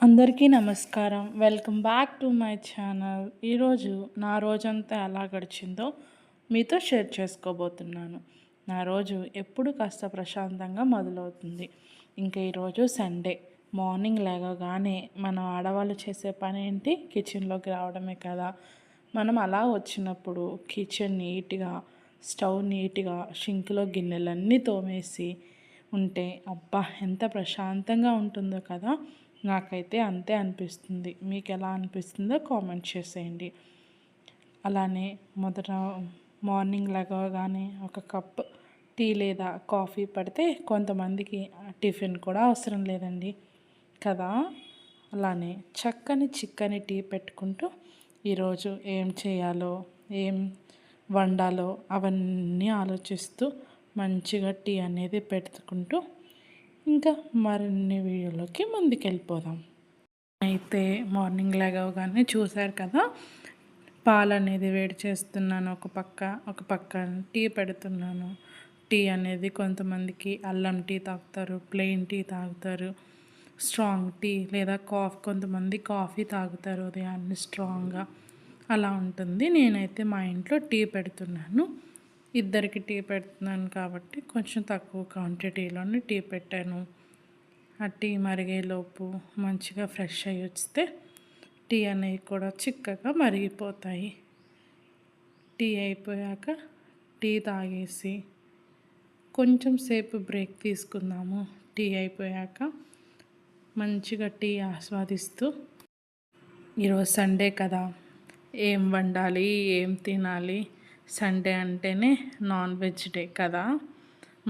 అందరికీ నమస్కారం. Welcome back to my channel. ఈరోజు నా రోజంతా ఎలా గడిచిందో మీతో షేర్ చేసుకోబోతున్నాను. నా రోజు ఎప్పుడు కాస్త ప్రశాంతంగా మొదలవుతుంది. ఇంకా ఈరోజు సండే. మార్నింగ్ లేవగానే మనం ఆడవాళ్ళు చేసే పని ఏంటి? కిచెన్లోకి రావడమే కదా. మనం అలా వచ్చినప్పుడు కిచెన్ నీట్గా, స్టవ్ నీట్గా, షింక్లో గిన్నెలన్నీ తోమేసి ఉంటే అబ్బా ఎంత ప్రశాంతంగా ఉంటుందో కదా. నాకైతే అంతే అనిపిస్తుంది. మీకు ఎలా అనిపిస్తుందో కామెంట్ చేసేయండి. అలానే మొదట మార్నింగ్ లెగవగానే ఒక కప్ టీ లేదా కాఫీ పడితే కొంతమందికి టిఫిన్ కూడా అవసరం లేదండి కదా. అలానే చక్కని చిక్కని టీ పెట్టుకుంటూ ఈరోజు ఏం చేయాలో, ఏం వండాలో అవన్నీ ఆలోచిస్తూ మంచిగా టీ అనేది పెట్టుకుంటూ ఇంకా మరిన్ని వీడియోలోకి ముందుకెళ్ళిపోదాం. అయితే మార్నింగ్ లేవగానే చూశారు కదా, పాలు అనేది వేడి చేస్తున్నాను. ఒక పక్క టీ పెడుతున్నాను. టీ అనేది కొంతమందికి అల్లం టీ తాగుతారు, ప్లెయిన్ టీ తాగుతారు, స్ట్రాంగ్ టీ లేదా కొంతమంది కాఫీ తాగుతారు ఉదయాన్నే స్ట్రాంగ్గా. అలా ఉంటుంది. నేనైతే మా ఇంట్లో టీ పెడుతున్నాను. ఇద్దరికి టీ పెడుతున్నాను కాబట్టి కొంచెం తక్కువ క్వాంటిటీలోనే టీ పెట్టాను. ఆ టీ మరిగేలోపు మంచిగా ఫ్రెష్ అయ్యి వస్తే టీ అనేవి కూడా చిక్కగా మరిగిపోతాయి. టీ అయిపోయాక టీ తాగేసి కొంచెం సేపు బ్రేక్ తీసుకుందాము. టీ అయిపోయాక మంచిగా టీ ఆస్వాదిస్తూ ఈరోజు సండే కదా, ఏం వండాలి, ఏం తినాలి. సండే అంటేనే నాన్ వెజ్ డే కదా.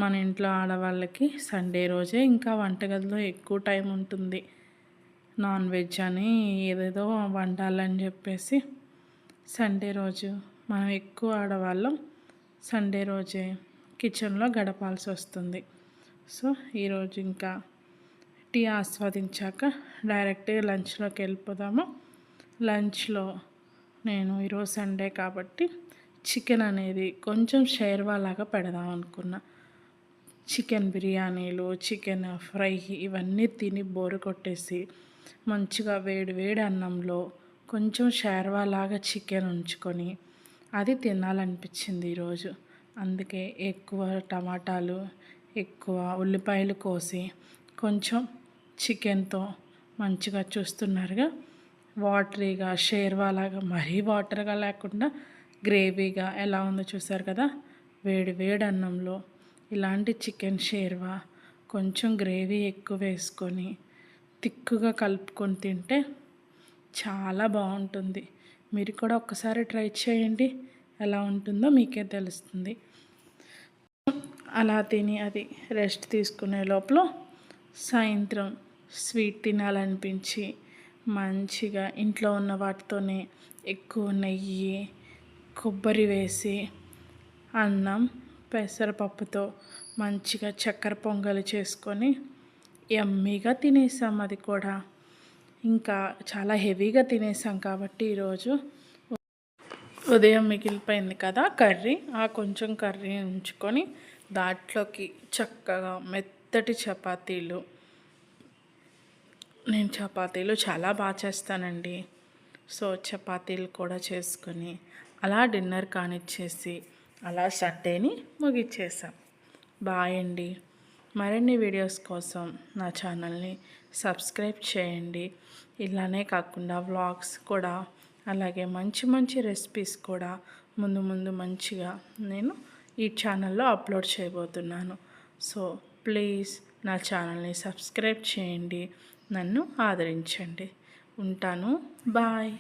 మన ఇంట్లో ఆడవాళ్ళకి సండే రోజే ఇంకా వంటగదిలో ఎక్కువ టైం ఉంటుంది. నాన్ వెజ్ అని ఏదేదో వండాలని చెప్పేసి సండే రోజు మనం ఎక్కువ ఆడవాళ్ళం సండే రోజే కిచెన్లో గడపాల్సి వస్తుంది. సో ఈరోజు ఇంకా టీ ఆస్వాదించాక డైరెక్ట్గా లంచ్లోకి వెళ్ళిపోదాము. లంచ్లో నేను ఈరోజు సండే కాబట్టి చికెన్ అనేది కొంచెం షేర్వా లాగా పెడదాం అనుకున్నా. చికెన్ బిర్యానీలు, చికెన్ ఫ్రై ఇవన్నీ తిని బోరు కొట్టేసి మంచిగా వేడి వేడి అన్నంలో కొంచెం షేర్వా లాగా చికెన్ ఉంచుకొని అది తినాలనిపించింది ఈరోజు. అందుకే ఎక్కువ టమాటాలు, ఎక్కువ ఉల్లిపాయలు కోసి కొంచెం చికెన్తో మంచిగా చూస్తున్నారుగా వాటరీగా షేర్వా లాగా, మరీ వాటర్గా లేకుండా గ్రేవీగా ఎలా ఉందో చూసారు కదా. వేడి వేడి అన్నంలో ఇలాంటి చికెన్ షేర్వా కొంచెం గ్రేవీ ఎక్కువ వేసుకొని తిక్కుగా కలుపుకొని తింటే చాలా బాగుంటుంది. మీరు కూడా ఒక్కసారి ట్రై చేయండి, ఎలా ఉంటుందో మీకే తెలుస్తుంది. అలా తిని అది రెస్ట్ తీసుకునే లోపల సాయంత్రం స్వీట్ తినాలనిపించి మంచిగా ఇంట్లో ఉన్న వాటితోనే ఎక్కువ నెయ్యి, కొబ్బరి వేసి అన్నం పెసరపప్పుతో మంచిగా చక్కెర పొంగలి చేసుకొని యమ్మీగా తినేసాం. అది కూడా ఇంకా చాలా హెవీగా తినేసాం కాబట్టి ఈరోజు ఉదయం మిగిలిపోయింది కదా కర్రీ, ఆ కొంచెం కర్రీ ఉంచుకొని దాంట్లోకి చక్కగా మెత్తటి చపాతీలు, నేను చపాతీలు చాలా బాగా చేస్తానండి. సో చపాతీలు కూడా చేసుకొని అలా డిన్నర్ కానిచ్చేసి అలా సండేని ముగిచ్చేసాం. బాయ్ అండి. మరిన్ని వీడియోస్ కోసం నా ఛానల్ని సబ్స్క్రైబ్ చేయండి. ఇలానే కాకుండా వ్లాగ్స్ కూడా, అలాగే మంచి మంచి రెసిపీస్ కూడా ముందు ముందు మంచిగా నేను ఈ ఛానల్లో అప్లోడ్ చేయబోతున్నాను. సో ప్లీజ్ నా ఛానల్ని సబ్స్క్రైబ్ చేయండి, నన్ను ఆదరించండి. ఉంటాను. బాయ్.